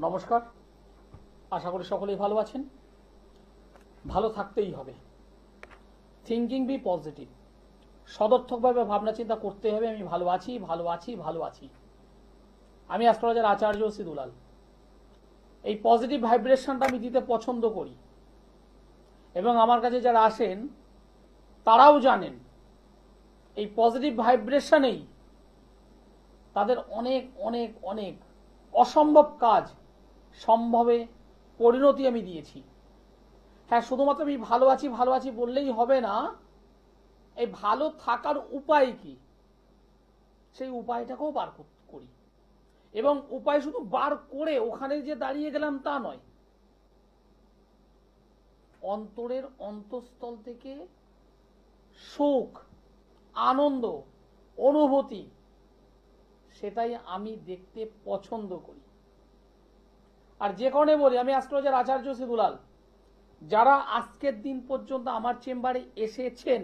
নমস্কার, আশা করি সকলেই ভালো আছেন। ভালো থাকতেই হবে। থিঙ্কিং বি পজিটিভ, সদর্থকভাবে ভাবনা চিন্তা করতে হবে। আমি ভালো আছি, ভালো আছি, ভালো আছি। আমি অ্যাস্ট্রোলজার আচার্য সি দুলাল। এই পজিটিভ ভাইব্রেশনটা আমি দিতে পছন্দ করি, এবং আমার কাছে যারা আসেন তারাও জানেন এই পজিটিভ ভাইব্রেশনেই তাদের অনেক অনেক অনেক অসম্ভব কাজ সম্ভবে পরিণতি আমি দিয়েছি। হ্যাঁ, শুধুমাত্র আমি ভালো আছি ভালো আছি বললেই হবে না। এই ভালো থাকার উপায় কি, সেই উপায়টাকেও বার করি, এবং উপায় শুধু বার করে ওখানে যে দাঁড়িয়ে গেলাম তা নয়, অন্তরের অন্তঃস্থল থেকে সুখ, আনন্দ, অনুভূতি, সেটাই আমি দেখতে পছন্দ করি। আর যে কারণে বলি, আমি অ্যাস্ট্রোলজার আচার্য সি দুলাল, যারা আজকের দিন পর্যন্ত আমার চেম্বারে এসেছেন,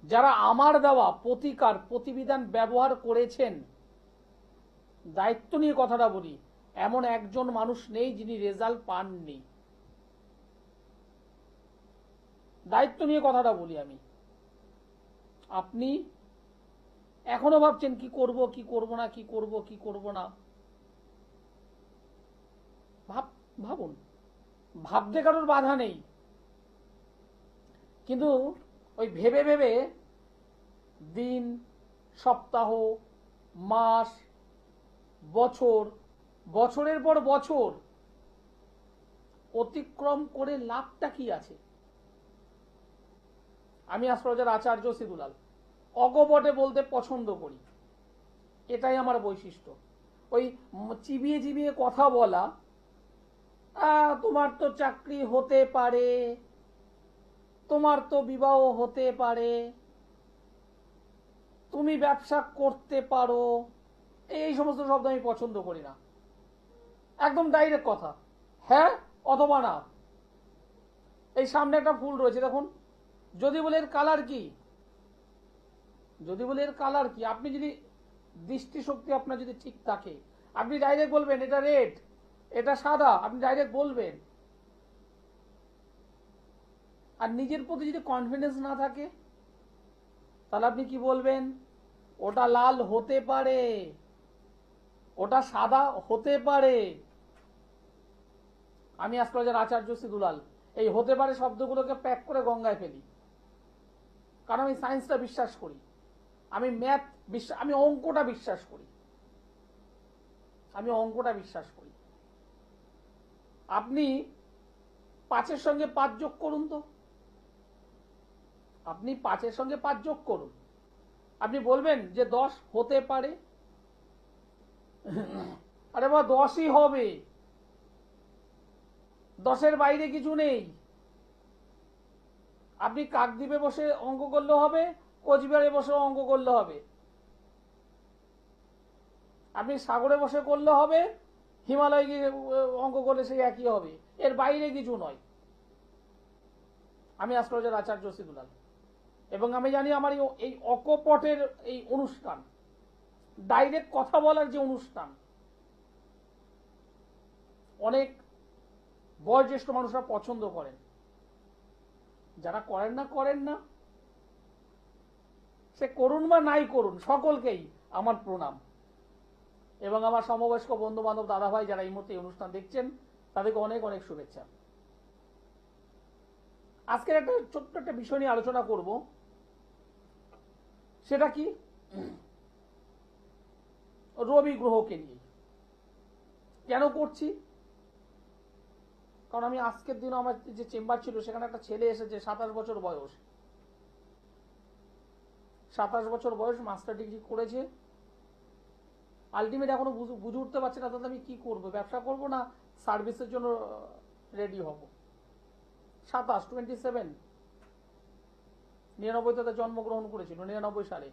যারা আমার দেওয়া প্রতিকার প্রতিবিধান ব্যবহার করেছেন, দায়িত্ব নিয়ে কথাটা বলি, এমন একজন মানুষ নেই যিনি রেজাল্ট পাননি। দায়িত্ব নিয়ে কথাটা বলি আমি। আপনি এখনো ভাবছেন কি করব কি করব না, কি করব কি করব না, ভাবুন। ভাবতে কারোর বাধা নেই, কিন্তু ওই ভেবে ভেবে দিন, সপ্তাহ, মাস, বছর, বছরের পর বছর অতিক্রম করে লাভটা কি আছে? আমি অ্যাস্ট্রোলজার আচার্য সি দুলাল অকপটে বলতে পছন্দ করি, এটাই আমার বৈশিষ্ট্য। ওই চিবিয়ে চিবিয়ে কথা বলা, তোমার তো চাকরি হতে পারে, তোমার তো বিবাহ হতে পারে, তুমি ব্যবসা করতে পারো, এই সমস্ত শব্দ আমি পছন্দ করি না। একদম ডাইরেক্ট কথা, হ্যাঁ অথবা না। এই সামনে একটা ফুল রয়েছে দেখুন, যদি বলে এর কালার কি, যদি বলে এর কালার কি, আপনি যদি দৃষ্টিশক্তি আপনার যদি ঠিক থাকে, আপনি ডাইরেক্ট বলবেন এটা রেড, এটা সাদা, আপনি ডাইরেক্ট বলবেন। আর নিজের প্রতি যদি কনফিডেন্স না থাকে, তাহলে আপনি কি বলবেন? ওটা লাল হতে পারে, ওটা সাদা হতে পারে। আমি অ্যাস্ট্রোলজার আচার্য সি দুলাল এই হতে পারে শব্দগুলোকে প্যাক করে গঙ্গায় ফেলি, কারণ আমি সায়েন্সটা বিশ্বাস করি, আমি ম্যাথ বিশ্বাস, আমি অঙ্কটা বিশ্বাস করি, আমি অঙ্কটা বিশ্বাস করি। আপনি 5-এর সঙ্গে 5 যোগ করুন তো, আপনি 5-এর সঙ্গে 5 যোগ করুন, আপনি বলবেন যে 10 হতে পারে। আরে বা 10ই হবে, 10-এর বাইরে কিছু নেই। আপনি কাকদ্বীপে বসে অঙ্ক করলে হবে, কোচবিহারে বসে অঙ্ক করলে হবে, আপনি সাগরে বসে করলে হবে, হিমালয় গিয়ে অঙ্ক করলে সেই একই হবে, এর বাইরে কিছু নয়। আমি অ্যাস্ট্রোলজার আচার্য সি দুলাল, এবং আমি জানি আমার এই অকপটের এই অনুষ্ঠান, ডাইরেক্ট কথা বলার যে অনুষ্ঠান, অনেক বয়োজ্যেষ্ঠ মানুষরা পছন্দ করেন। যারা করেন না করেন না, সে করুন বা নাই করুন, সকলকেই আমার প্রণাম, এবং আমার সমবয়স্ক বন্ধু বান্ধব দাদা ভাই যারা এই মুহূর্তে অনুষ্ঠান দেখছেন, তাদেরকে অনেক অনেক শুভেচ্ছা। আজকের একটা ছোট্ট একটা বিষয় নিয়ে আলোচনা করব, সেটা কি রবি গ্রহকে নিয়ে। কেন করছি? কারণ আমি আজকের দিন আমার যে চেম্বার ছিল সেখানে একটা ছেলে এসেছে, 27 বছর বয়স, 27 বছর বয়স, মাস্টার ডিগ্রি করেছে। আলটিমেট এখনো বুঝে উঠতে পারছে না তাহলে আমি কি করবো, ব্যবসা করবো না সার্ভিসের জন্য রেডি হব। 27 99 জন্মগ্রহণ করেছিল, 99 সালে।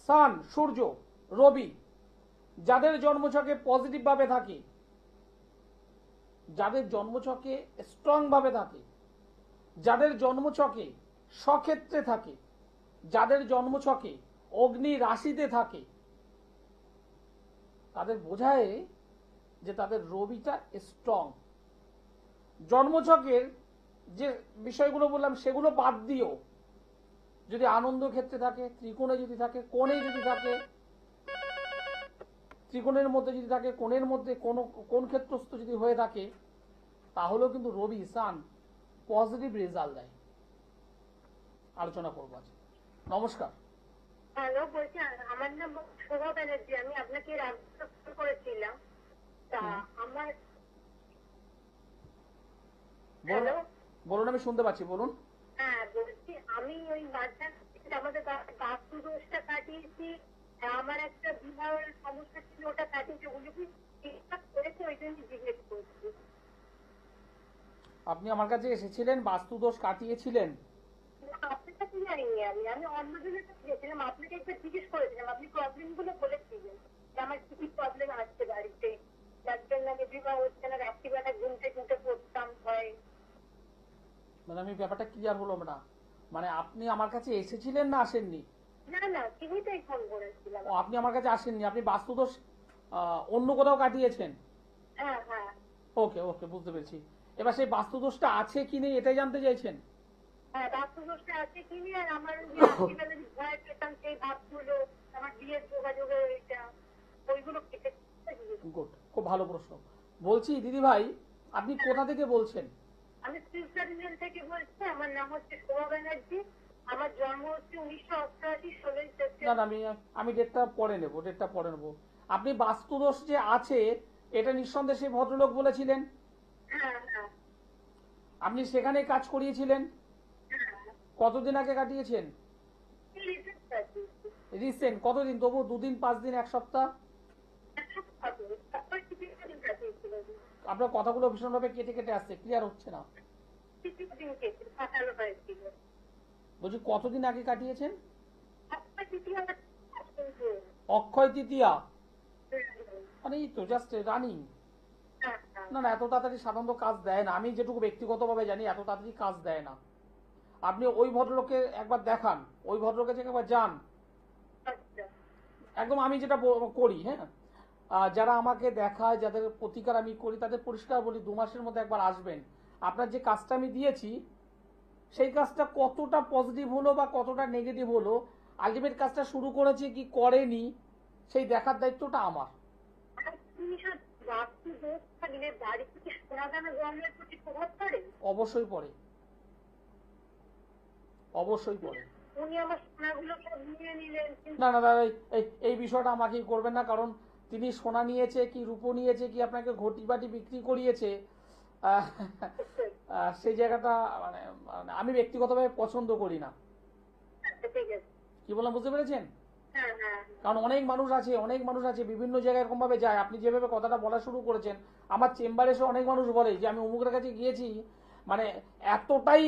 সান, সূর্য, রবি যাদের জন্মছকে পজিটিভ ভাবে থাকে, যাদের জন্মছকে স্ট্রং ভাবে থাকে, যাদের জন্মছকে স্বক্ষেত্রে থাকে, যাদের জন্মছকে অগ্নি রাশিতে থাকে, তাদের বোঝায় যে তাদের রবিটা স্ট্রং। জন্মছকের যে বিষয়গুলো বললাম সেগুলো বাদ দিও, যদি আনন্দ ক্ষেত্রে থাকে, ত্রিকোণে যদি থাকে, কোণে যদি থাকে, ত্রিকোণের মধ্যে যদি থাকে, কোণের মধ্যে কোন ক্ষেত্রস্থ যদি হয়ে থাকে, তাহলেও কিন্তু রবি সান পজিটিভ রেজাল্ট দেয়। আলোচনা করবো আজ। নমস্কার। হ্যালো, বলছি আমার নাম শোভা ব্যানার্জি। আমি আপনাকে ফোন করেছিলাম। তা আমার বলুন, আমি শুনতে পাচ্ছি, বলুন। হ্যাঁ, বলছি আমি ওই আমাদের বাস্তু দোষটা কাটিয়েছি। আমার একটা বিবাহের সমস্যা ছিল, ওটা কাটিয়েছি। ওগুলো কি ঠিকঠাক করেছে? ওই জন্য জিজ্ঞেস করছি। আপনি আমার কাছে এসেছিলেন, বাস্তু দোষ কাটিয়েছিলেন? আপনার কাছে যাইনি আমি, অন্যজনের কাছে গেছিলাম। আপনাকে একবার জিজ্ঞেস করেছিলাম, আপনি প্রবলেম গুলো বলেছিলেন যে আমার কি কি প্রবলেম আসছে বাড়িতে, যার জন্য আমি বিবাহ হচ্ছে না, রাত্রিবেলা ঘুমতে ঘুমতে পড়তাম ভয়। মানে আমি ব্যাপারটা ক্লিয়ার হলো না, মানে আপনি আমার কাছে এসেছিলেন না আসেননি? না না, টিভিতেই ফোন করেছিলাম। ও, আপনি আমার কাছে আসেননি, আপনি বাস্তুদোষ অন্য কোথাও কাটিয়েছেন? হ্যাঁ হ্যাঁ। ওকে ওকে, বুঝতে পেরেছি। এবার সেই বাস্তুদোষটা আছে কি নেই এটাই জানতে চাইছেন? হ্যাঁ, বাস্তুদোষটা আছে কি নিয়ে, আর আমার রাত্রিবেলা ভয় পেতাম সেই ভাবগুলো, আমার বিয়ের যোগাযোগের ওইটা, ওইগুলো কেটে। গুড, খুব ভালো প্রশ্ন। বলছি দিদি ভাই, আপনি কোথা থেকে বলছেন? আমি সুইজারল্যান্ড থেকে বলছি। আমার নাম হচ্ছে শোভা ব্যানার্জি। আমার জন্ম হচ্ছে 1988 16 না সেপ্টেম্বর। না, আমি ডেটটা পরে নেব, আপনি বাস্তুদোষ যে আছে এটা নিঃসন্দেহে সেই ভদ্রলোক বলেছিলেন। হ্যাঁ হ্যাঁ আপনি সেখানে কাজ করিয়েছিলেন? হ্যাঁ। কতদিন আগে কাটিয়েছেন? রিসেন্ট কতদিন? তবু 2 দিন, 5 দিন, 1 সপ্তাহ? আপনার কথাগুলো ভীষণভাবে কেটে কেটে আসছে, ক্লিয়ার হচ্ছে না। বলছি কতদিন আগে কাটিয়েছেন? অক্ষয় তৃতীয়া, মানে এই তো জাস্ট রানিং। না না, এত তাড়াতাড়ি সাধারণত কাজ দেয় না, আমি যেটুকু ব্যক্তিগতভাবে জানি এত তাড়াতাড়ি কাজ দেয় না। আপনি ওই ভদ্রলোককে একবার দেখান, ওই ভদ্রলোকের কাছে একবার যান। একদম আমি যেটা করি, হ্যাঁ, যারা আমাকে দেখায়, যাদের প্রতিকার আমি করি, তাদের পরিষ্কার বলি 2 মাসের মধ্যে একবার আসবেন। আপনার যে কাজটা আমি দিয়েছি সেই কাজটা কতটা পজিটিভ হলো বা কতটা নেগেটিভ হলো, আলটিমেট কাজটা শুরু করেছে কি করেনি সেই দেখার দায়িত্বটা আমার। অবশ্যই পড়ে, অবশ্যই পড়ে। না না দাদা, এই বিষয়টা আমাকেই করবেন না, কারণ তিনি সোনা নিয়েছে কি রূপো নিয়েছে কি আপনাকে ঘটি বাটি বিক্রি করিয়েছে, সেই জায়গাটা মানে আমি ব্যক্তিগতভাবে পছন্দ করি না। কি বললাম বুঝতে পেরেছেন? কারণ অনেক মানুষ আছে বিভিন্ন জায়গায় এরকম ভাবে যায়। আপনি যেভাবে কথাটা বলা শুরু করেছেন, আমার চেম্বারে এসে অনেক মানুষ বলে যে আমি অমুকের কাছে গিয়েছি, মানে এতটাই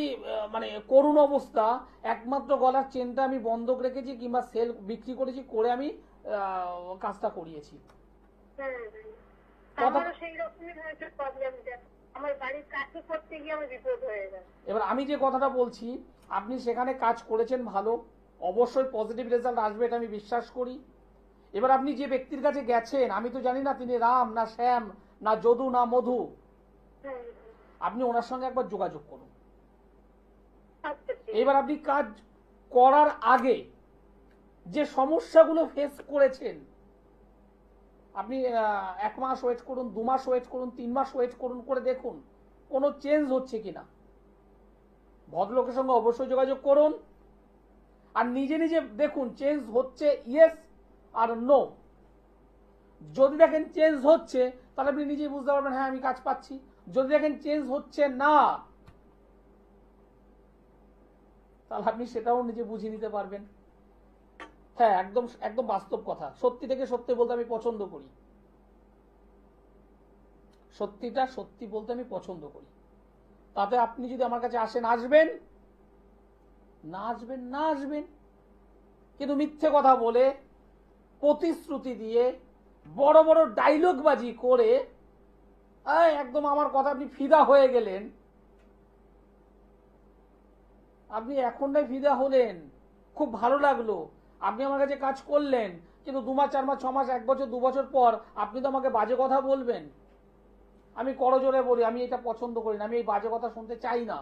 মানে করুণ অবস্থা, একমাত্র গলার চেনটা আমি বন্ধক রেখেছি কিংবা সেল বিক্রি করেছি করে আমি কাজটা করিয়েছি। এবার আমি যে কথাটা বলছি, আপনি সেখানে কাজ করেছেন ভালো, অবশ্যই পজিটিভ রেজাল্ট আসবে, এটা আমি বিশ্বাস করি। এবার আপনি যে ব্যক্তির কাছে গেছেন, আমি তো জানি না তিনি রাম না শ্যাম না যদু না মধু, আপনি ওনার সঙ্গে একবার যোগাযোগ করুন। এবার আপনি কাজ করার আগে যে সমস্যাগুলো ফেস করেছেন, আপনি 1 মাস ওয়েট করুন, 2 মাস ওয়েট করুন, 3 মাস ওয়েট করুন, করে দেখুন কোনো চেঞ্জ হচ্ছে কিনা। ভদ্রলোকের সঙ্গে অবশ্যই যোগাযোগ করুন আর নিজে নিজে দেখুন চেঞ্জ হচ্ছে ইয়েস আর নো। যদি দেখেন চেঞ্জ হচ্ছে তাহলে আপনি নিজেই বুঝতে পারবেন হ্যাঁ আমি কাজ পাচ্ছি। যদি দেখেন চেঞ্জ হচ্ছে না তাহলে আপনি সেটাও নিজে বুঝিয়ে নিতে পারবেন। হ্যাঁ, একদম একদম বাস্তব কথা, সত্যি থেকে সত্যি বলতে আমি পছন্দ করি, সত্যিটা সত্যি বলতে আমি পছন্দ করি। তাতে আপনি যদি আমার কাছে আসেন আসবেন, না আসবেন না আসবেন, কিন্তু মিথ্যে কথা বলে প্রতিশ্রুতি দিয়ে বড় বড় ডায়লগ বাজি করে একদম আমার কথা আপনি ফিদা হয়ে গেলেন। আপনি এখন নাই ফিদা হলেন, খুব ভালো লাগলো, আপনি আমার কাছে কাজ করলেন, কিন্তু 2 মাস 4 মাস 6 মাস 1 বছর 2 বছর পর আপনি তো আমাকে বাজে কথা বলবেন। আমি করজোরে বলি আমি এটা পছন্দ করি না, আমি এই বাজে কথা শুনতে চাই না।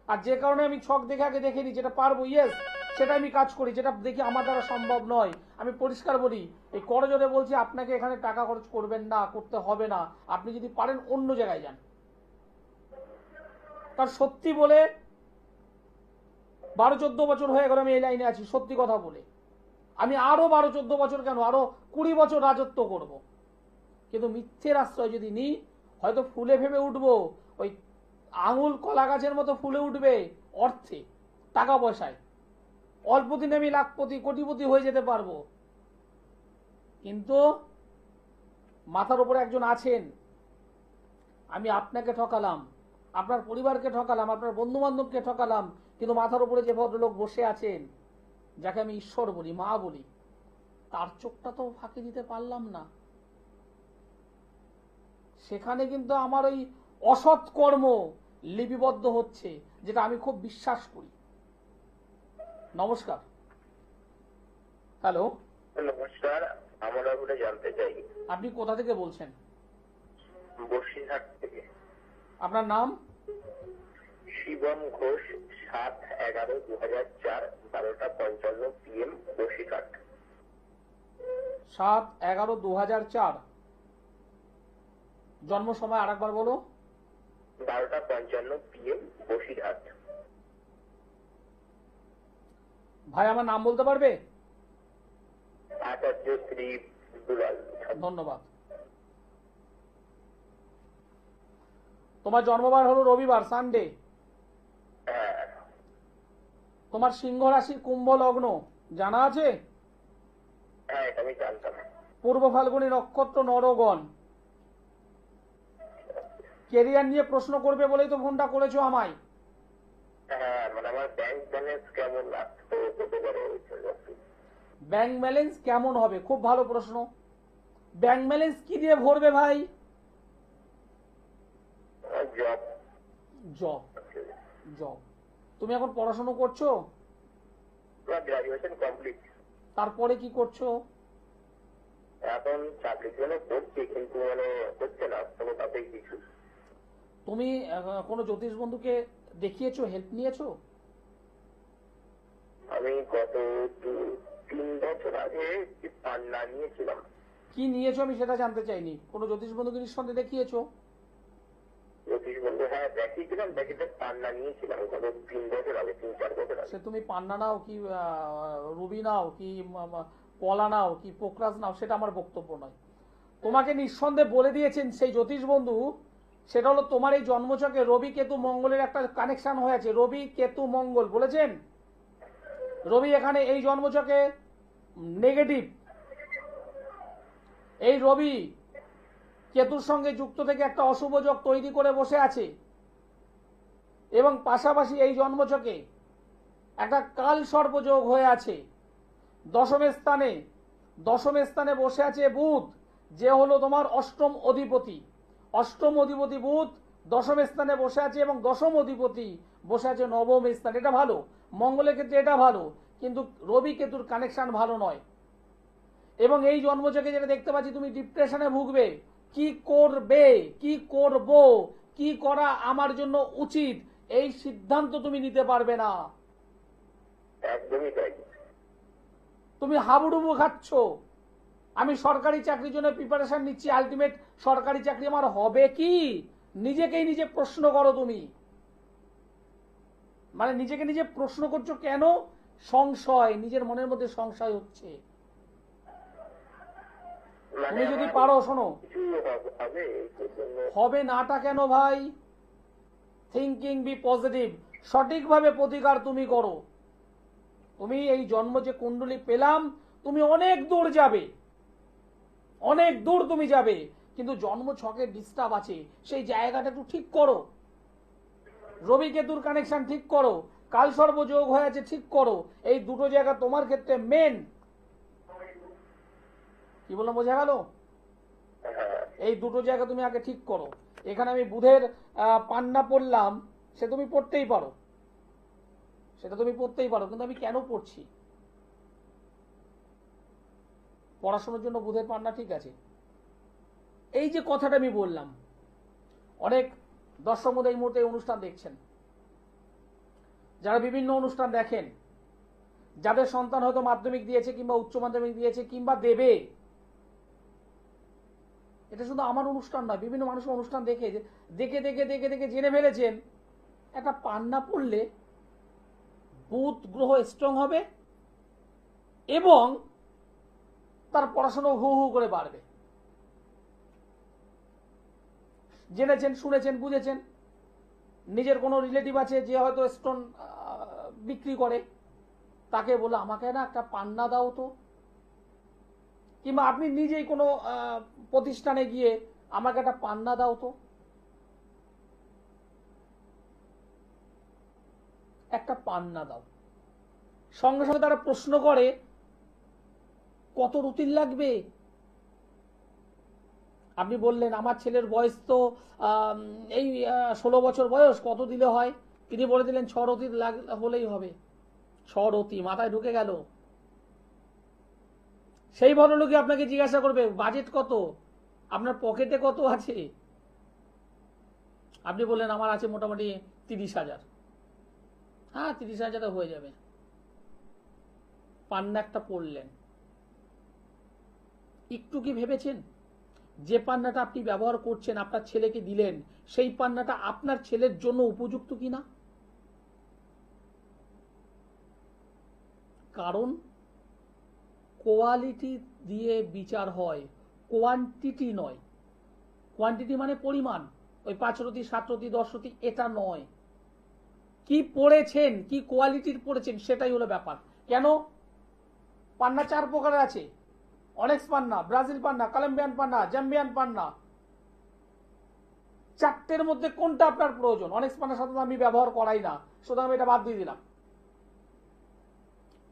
আর যে কারণে আমি ছক দেখে আগে দেখে নিই, যেটা পারবো ইয়েস সেটা আমি কাজ করি, যেটা দেখি আমার দ্বারা সম্ভব নয় আমি পরিষ্কার বলি। এই করজোরে বলছি আপনাকে এখানে টাকা খরচ করবেন না, করতে হবে না, আপনি যদি পারেন অন্য জায়গায় যান। কারণ সত্যি বলে 12-14 বছর হয়ে গেল আমি এই লাইনে আছি, সত্যি কথা বলে। আমি আরো 12-14 বছর কেন, আরো 20 বছর রাজত্ব করব। কিন্তু মিথ্যের আশ্রয় যদি নিই, হয়তো ফুলে ভেবে উঠবো, ওই আঙুল কলা গাছের মতো ফুলে উঠবে অর্থে, টাকা পয়সায়। অল্প দিনে আমি লাখপতি কোটিপতি হয়ে যেতে পারবো, কিন্তু মাথার উপরে একজন আছেন, আমি আপনাকে ঠকালাম, আপনার পরিবারকে ঠকালাম, আপনার বন্ধু বান্ধবকে ঠকালাম, কিন্তু মাথার উপরে যে ভদ্রলোক বসে আছেন, যাকে আমি ঈশ্বর বলি, মা বলি, তার চোখটা তো ফাঁকি দিতে পারলাম না। সেখানে কিন্তু আমার ওই অসৎ কর্ম লিপিবদ্ধ হচ্ছে, যেটা আমি খুব বিশ্বাস করি। নমস্কার। হ্যালো, নমস্কার, আমরা ওটা জানতে চাই আপনি কোথা থেকে বলছেন? বসিরহাট থেকে। আপনার নাম? শিবম ঘোষ, 7/11/2004, 12:55 PM, বসিরহাট। 7/11/2004। জন্ম সময় আরেকবার বলো। 12:55 PM, বসিরহাট। ভাই আমার নাম বলতে পারবে? আচার্য শ্রী দুলাল। ধন্যবাদ। তোমার জন্মবার হলো রবিবার, সানডে। হ্যাঁ তোমার সিংহ রাশির কুম্ভ লগ্ন জানা আছে? হ্যাঁ, এটা আমি জানতাম। পূর্ব ফাল্গুনী নক্ষত্র, নরগণ। কেরিয়ার নিয়ে প্রশ্ন করবে বলেই তো ফোনটা করেছো আমায়। হ্যাঁ, মানে আমার ব্যাংক ব্যালেন্স কেমন লাগতো হতে পারে। ব্যাংক ব্যালেন্স কেমন হবে, খুব ভালো প্রশ্ন। ব্যাংক ব্যালেন্স কি দিয়ে ভরবে ভাই? জব। জব। জব। তুমি এখন পড়াশোনা করছো? Graduation complete. তারপরে কি করছো? এখন চাকরির জন্য পড়ছি, কিন্তু মানে হচ্ছে না কোনো তাতে কিছু। তুমি কোনো জ্যোতিষ বন্ধুকে দেখিয়েছো, হেল্প নিয়েছো? আমি গত 2-3 বছর আগে পান্না নিয়েছিলাম। কি নিয়েছো আমি সেটা জানতে চাইনি। কোনো জ্যোতিষ বন্ধুকে নিঃসন্দেহে দেখিয়েছো? জ্যোতিষ বন্ধু, হ্যাঁ দেখিয়েছিলাম, দেখিতে পান্না নিয়েছিলাম গত 3 বছর আগে, 3-4 বছর আগে। সে তুমি পান্না নাও কি রুবি নাও কি কলা নাও কি পোকরাজ নাও, সেটা আমার বক্তব্য নয়। তোমাকে নিঃসন্দেহে বলে দিয়েছেন সেই জ্যোতিষ বন্ধু, সেটা হলো তোমার এই জন্মছকে রবি কেতু মঙ্গলের একটা কানেকশন হয়েছে। রবি কেতু মঙ্গল বলেছেন। রবি এখানে এই জন্মছকে নেগেটিভ। এই রবি কেতুর সঙ্গে যুক্ত থেকে একটা অশুভ যোগ তৈরি করে বসে আছে, এবং পাশাপাশি এই জন্মছকে একটা কাল সর্প যোগ হয়ে আছে। দশম স্থানে বসে আছে বুধ, যে হলো তোমার অষ্টম অধিপতি। অষ্টম অধিপতি বুধ দশম স্থানে বসে আছে, এবং দশম অধিপতি বসে আছে নবম স্থানে। এটা ভালো, মঙ্গলের ক্ষেত্রে এটা ভালো, কিন্তু রবি কেতুর কানেকশন ভালো নয়। এবং এই জন্মছকে যেটা দেখতে পাচ্ছি, তুমি ডিপ্রেশনে ভুগবে। কি করবে, কি করব, কি করা আমার জন্য উচিত, এই সিদ্ধান্ত তুমি নিতে পারবে না। একদমই তাই। তুমি হাবুডুবু খাচ্ছ। আমি সরকারি চাকরির জন্য প্রিপারেশন নিচ্ছি, আলটিমেট সরকারি চাকরি আমার হবে কি? নিজেকেই নিজে প্রশ্ন করো তুমি। মানে নিজেকে নিজে প্রশ্ন করছো কেন? সংশয়, নিজের মনের মধ্যে সংশয় হচ্ছে। তুমি যদি পারো, শোনো, হবে নাটা কেন ভাই? থিঙ্কিং বি পজিটিভ, সঠিকভাবে প্রতিকার তুমি করো। তুমি এই জন্ম যে কুণ্ডলী পেলাম, তুমি অনেক দূর যাবে, অনেক দূর তুমি যাবে, কিন্তু জন্ম ছকে ডিস্টার্ব আছে, সেই জায়গাটা একটু ঠিক করো। রবি কেতুর কানেকশন ঠিক করো, কাল সর্ব যোগ হয়ে আছে ঠিক করো। এই দুটো জায়গা তোমার ক্ষেত্রে মেন। কি বললাম বোঝা গেল? এই দুটো জায়গা তুমি আগে ঠিক করো। এখানে আমি বুধের পান্না পড়লাম, সে তুমি পড়তেই পারো, সেটা তুমি পড়তেই পারো, কিন্তু আমি কেন পড়ছি? পড়াশোনার জন্য বুধের পান্না ঠিক আছে। এই যে কথাটা আমি বললাম, অনেক দর্শক মধ্যে এই মুহূর্তে এই অনুষ্ঠান দেখছেন, যারা বিভিন্ন অনুষ্ঠান দেখেন, যাদের সন্তান হয়তো মাধ্যমিক দিয়েছে কিংবা উচ্চ মাধ্যমিক দিয়েছে কিংবা দেবে, এটা শুধু আমার অনুষ্ঠান নয়, বিভিন্ন মানুষের অনুষ্ঠান দেখে দেখে দেখে দেখে দেখে জেনে ফেলেছেন একটা পান্না পড়লে বুধ গ্রহ স্ট্রং হবে এবং তার পড়াশোনা হু হু করে বাড়বে। জেনেছেন, শুনেছেন, বুঝেছেন। নিজের কোনো রিলেটিভ আছে যে হয়তো স্টোন বিক্রি করে, তাকে বলে আমাকে না একটা পান্না দাও তো, কিংবা আপনি নিজেই কোনো প্রতিষ্ঠানে গিয়ে আমাকে একটা পান্না দাও তো, একটা পান্না দাও। সঙ্গে সঙ্গে তারা প্রশ্ন করে কত রুটিন লাগবে। আপনি বললেন আমার ছেলের বয়স তো এই 16 বছর বয়স, কত দিলে হয়? তিনি বলে দিলেন 6 রতি হলেই হবে। 6 রতি মাথায় ঢুকে গেল। সেই ভদ্রলোকে আপনাকে জিজ্ঞাসা করবে বাজেট কত, আপনার পকেটে কত আছে। আপনি বললেন আমার আছে মোটামুটি 30,000। হ্যাঁ, 30,000 হয়ে যাবে। পান্না একটা পড়লেন, একটু কি ভেবেছেন যে পান্নাটা আপনি ব্যবহার করছেন, আপনার ছেলেকে দিলেন, সেই পান্নাটা আপনার ছেলের জন্য উপযুক্ত কিনা? কারণ কোয়ালিটি দিয়ে বিচার হয়, কোয়ান্টিটি নয়। কোয়ান্টিটি মানে পরিমাণ, ওই 5 রতি 7 রতি 10 রতি এটা নয়। কি পড়েছেন, কি কোয়ালিটির পড়েছেন, সেটাই হলো ব্যাপার। কেন? পান্না 4 প্রকারের আছে। অনেক্স পান্না, ব্রাজিল পান্না, কলম্বিয়ান পান্না, জাম্বিয়ান পান্না। 4টের মধ্যে কোনটা আপনার প্রয়োজন? অনেক্স পান্নার সাথে আমি ব্যবহার করাই না, সুতরাং আমি এটা বাদ দিয়ে দিলাম।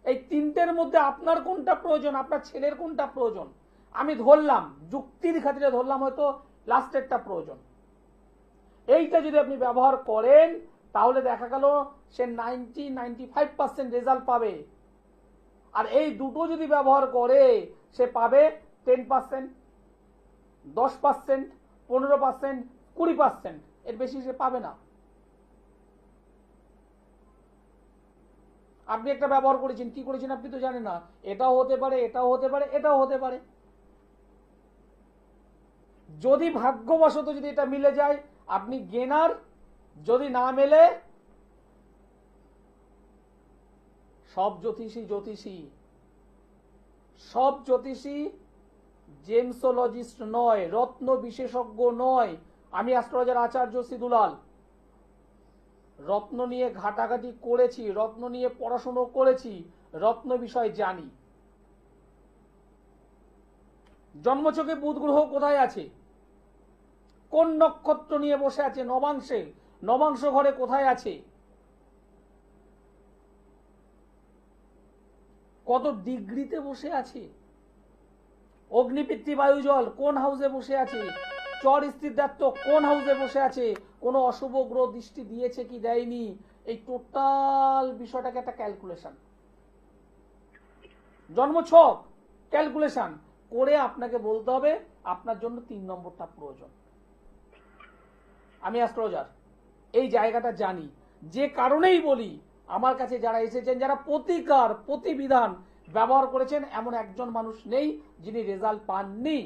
এই 3টের মধ্যে আপনার কোনটা প্রয়োজন, আপনার ছেলের কোনটা প্রয়োজন? আমি ধরলাম, যুক্তির খাতিরে ধরলাম হয়তো লাস্টেরটা প্রয়োজন। এইটা যদি আপনি ব্যবহার করেন তাহলে দেখা গেল সে 90-95% রেজাল্ট পাবে। আর এই দুটো যদি ব্যবহার করে সে পাবে 10%, 10%, 15%, 20%, এর বেশি সে পাবে না। আপনি একটা ব্যবহার করেছেন, কি করেছেন আপনি তো জানেন না। এটাও হতে পারে, এটাও হতে পারে, এটাও হতে পারে। যদি ভাগ্যবশত যদি এটা মিলে যায় আপনি গেনার, যদি না মেলে সব জ্যোতিষী জেমসোলজিস্ট নয়, রত্ন বিশেষজ্ঞ নয়। আমি অ্যাস্ট্রোলজার আচার্য সিধুলাল, রত্ন নিয়ে ঘাটাঘাটি করেছি, রত্ন নিয়ে পড়াশোনা করেছি, রত্ন বিষয় জানি। জন্মছকে বুধ গ্রহ কোথায় আছে, কোন নক্ষত্র নিয়ে বসে আছে, নবাংশে, নবাংশ ঘরে কোথায় আছে, কত ডিগ্রিতে বসে আছে, অগ্নিপিতৃ বায়ু জল কোন হাউসে বসে আছে, চর স্থিরদাত্ত কোন হাউসে বসে আছে, কোন অশুভ গ্রহ দৃষ্টি দিয়েছে কি দেয়নি, এই টোটাল বিষয়টাকে একটা ক্যালকুলেশন, জন্মছক ক্যালকুলেশন করে আপনাকে বলতে হবে আপনার জন্য 3 নম্বরটা প্রয়োজন। আমি অ্যাস্ট্রোলজার, এই জায়গাটা জানি, যে কারণেই বলি আমার কাছে যারা এসেছেন, যারা প্রতিকার প্রতিবিধান ব্যবহার করেছেন, এমন একজন মানুষ নেই যিনি রেজাল্ট পাননি।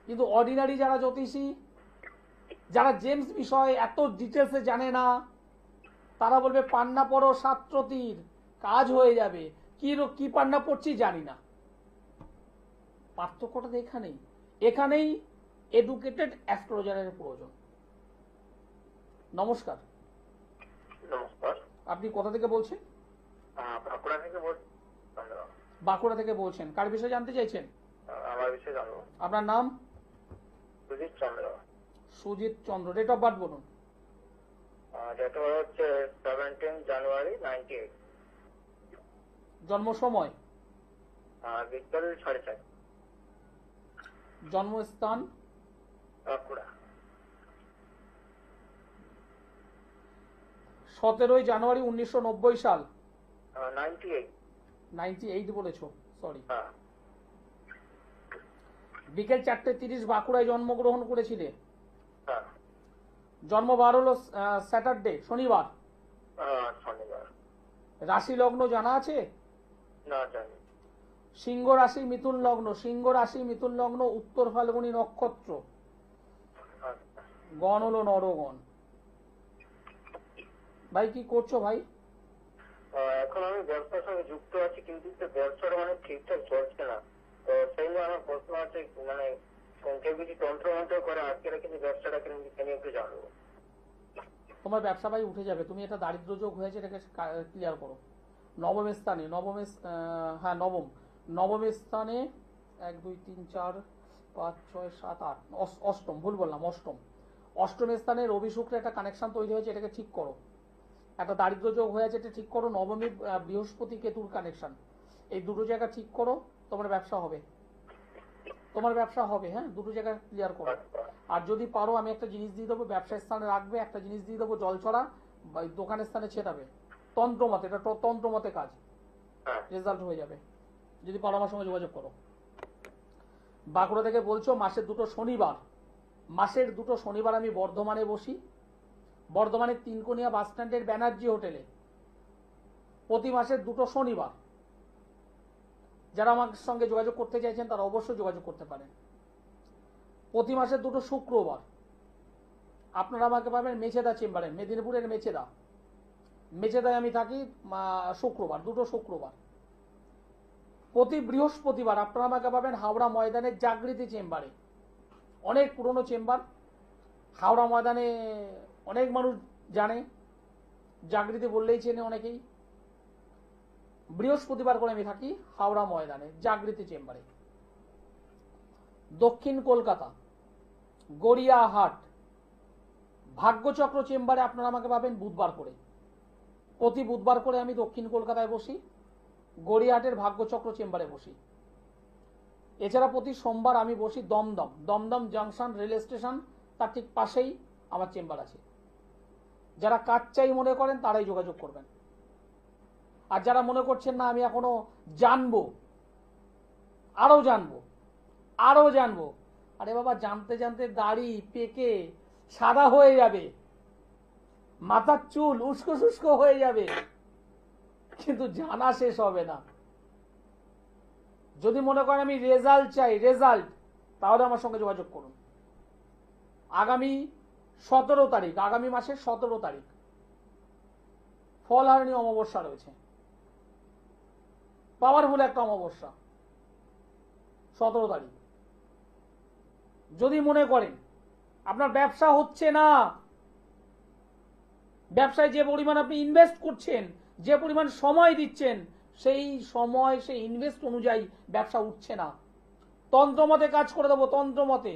কিন্তু অর্ডিনারি যারা জ্যোতিষী, যারা জেমস বিষয় এত ডিটেলসে জানে না, তারা বলবে পান্না পড়ো 7 রতির কাজ হয়ে যাবে। কি পান্না পড়ছি জানি না। পার্থক্যটা এখানেই এডুকেটেড অ্যাস্ট্রোলজারের প্রয়োজন। নমস্কার। নমস্কার। আপনি কোথা থেকে বলছেন? বাঁকুড়া থেকে বলছি। বাঁকুড়া থেকে বলছেন, কার বিষয়ে জানতে চাইছেন? আমার বিষয়ে জানবো। আপনার নাম? সুজিত চন্দ্র। সুজিত চন্দ্র। ডেট অফ বার্থ বলুন। ডেট অফ বার্থ হচ্ছে 17 জানুয়ারি 98। জন্ম সময়? বিকেল 4:30। জন্মস্থান? বাঁকুড়া। 17 জানুয়ারি 1990 সাল। 98। 98 বলেছো, সরি। হ্যাঁ বিকেল 4:30 বাঁকুড়ায় জন্মগ্রহণ করেছিলে। হ্যাঁ জন্মবার হলো স্যাটারডে, শনিবার। শনিবার। রাশি লগ্ন জানা আছে? না জানি। সিংহ রাশি মিথুন লগ্ন, সিংহ রাশি মিথুন লগ্ন, উত্তর ফাল্গুনী নক্ষত্র, আচ্ছা। গণ হলো নরগণ। ভাই কি করছো ভাই? এখন আমি ব্যবসার সঙ্গে যুক্ত আছি, কিন্তু ব্যবসাটা মানে ঠিকঠাক চলছে না। তো সেই নিয়ে আমার প্রশ্ন আছে, মানে কেউ কিছু তন্ত্র মন্ত্র করে আজকে কিন্তু ব্যবসাটা কেন একটু জানবো। তোমার ব্যবসা ভাই উঠে যাবে, তুমি এটা দারিদ্র যোগ হয়েছে, এটাকে ক্লিয়ার করো। নবম স্থানে, হ্যাঁ নবম স্থানে 1 2 3 4 5 6 7 8 অষ্টম, ভুল বললাম, অষ্টম স্থানে রবি শুক্রের একটা কানেকশন তৈরি হয়েছে, এটাকে ঠিক করো। একটা দারিদ্র যোগ হয়ে আছে, এটা ঠিক করো। নবমী বৃহস্পতি কেতুর কানেকশন, এই দুটো জায়গা ঠিক করো, তোমার ব্যবসা হবে, হ্যাঁ, দুটো জায়গা ক্লিয়ার করো। আর যদি পারো আমি একটা জিনিস দিয়ে দেবো, ব্যবসার স্থানে রাখবে, একটা জিনিস দিয়ে দেবো জল ছড়া, দোকানের স্থানে ছেটাবে, তন্ত্রমতে, এটা তন্ত্রমতে কাজ, রেজাল্ট হয়ে যাবে। যদি পারো আমার সঙ্গে যোগাযোগ করো। বাঁকুড়া থেকে বলছো, মাসের দুটো শনিবার আমি বর্ধমানে বসি, বর্ধমানের 3 বাস স্ট্যান্ডের ব্যানার্জি হোটেলে, প্রতি মাসের 2 শনিবার। যারা আমার সঙ্গে যোগাযোগ করতে চাইছেন তারা অবশ্যই যোগাযোগ করতে পারেন। প্রতি মাসের 2 শুক্রবার আপনারা আমাকে পাবেন মেচেদা চেম্বারে, মেদিনীপুরের মেচেদায় আমি থাকি, শুক্রবার, 2 শুক্রবার। প্রতি বৃহস্পতিবার আপনারা আমাকে পাবেন হাওড়া ময়দানের জাগৃতি চেম্বারে, অনেক পুরনো চেম্বার, হাওড়া ময়দানে অনেক মানুষ জানে, জাগৃতি বললেই চেনে অনেকেই। বৃহস্পতিবার করে আমি থাকি হাওড়া ময়দানে জাগৃতি চেম্বারে। দক্ষিণ কলকাতা গড়িয়াহাট ভাগ্যচক্র চেম্বারে আপনারা আমাকে পাবেন বুধবার করে, প্রতি বুধবার করে আমি দক্ষিণ কলকাতায় বসি, গড়িয়াহাটের ভাগ্যচক্র চেম্বারে বসি। এছাড়া প্রতি সোমবার আমি বসি দমদম জাংশন রেল স্টেশন, তার ঠিক পাশেই আমার চেম্বার আছে। যারা কাজ চাই মনে করেন তারাই যোগাযোগ করবেন। আর যারা মনে করছেন না আমি এখনো জানবো, আরো জানবো, আরে বাবা, জানতে জানতে দাড়ি পেকে সাদা হয়ে যাবে, মাথার চুল উস্কো শুষ্ক হয়ে যাবে, কিন্তু জানা শেষ হবে না। যদি মনে করেন আমি রেজাল্ট চাই, তাহলে আমার সঙ্গে যোগাযোগ করুন। আগামী মাসের 17 তারিখ ফলহারিণী অমাবস্যা রয়েছে, পাওয়ারফুল একটা অমাবস্যা, 17 তারিখ। যদি মনে করেন আপনার ব্যবসা হচ্ছে না, ব্যবসায় যে পরিমাণ আপনি ইনভেস্ট করছেন, যে পরিমাণ সময় দিচ্ছেন, সেই সময় সেই ইনভেস্ট অনুযায়ী ব্যবসা উঠছে না, তন্ত্রমতে কাজ করে দেবো, তন্ত্রমতে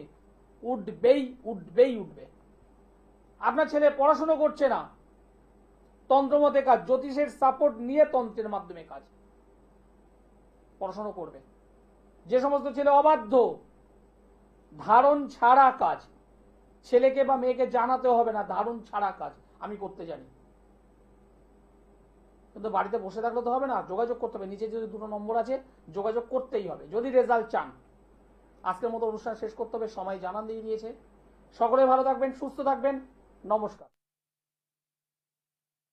উঠবে। আপনার ছেলে পড়াশোনা করছে না, তন্ত্রমতে কাজ, জ্যোতিষের সাপোর্ট নিয়ে তন্ত্রের মাধ্যমে কাজ, পড়াশোনা করবে। যে সমস্ত ছেলে অবাধ্য, ধারণ ছাড়া কাজ, ছেলেকে বা মেয়েকে জানাতে হবে না, ধারণ ছাড়া কাজ আমি করতে জানি। কিন্তু বাড়িতে বসে থাকলে তো হবে না, যোগাযোগ করতে হবে। নিচে যদি 2 নম্বর আছে, যোগাযোগ করতেই হবে যদি রেজাল্ট চান। আজকের মতো অনুষ্ঠান শেষ করতে হবে, সময় জানান দিয়ে দিয়েছে। সকলে ভালো থাকবেন, সুস্থ থাকবেন, নমস্কার।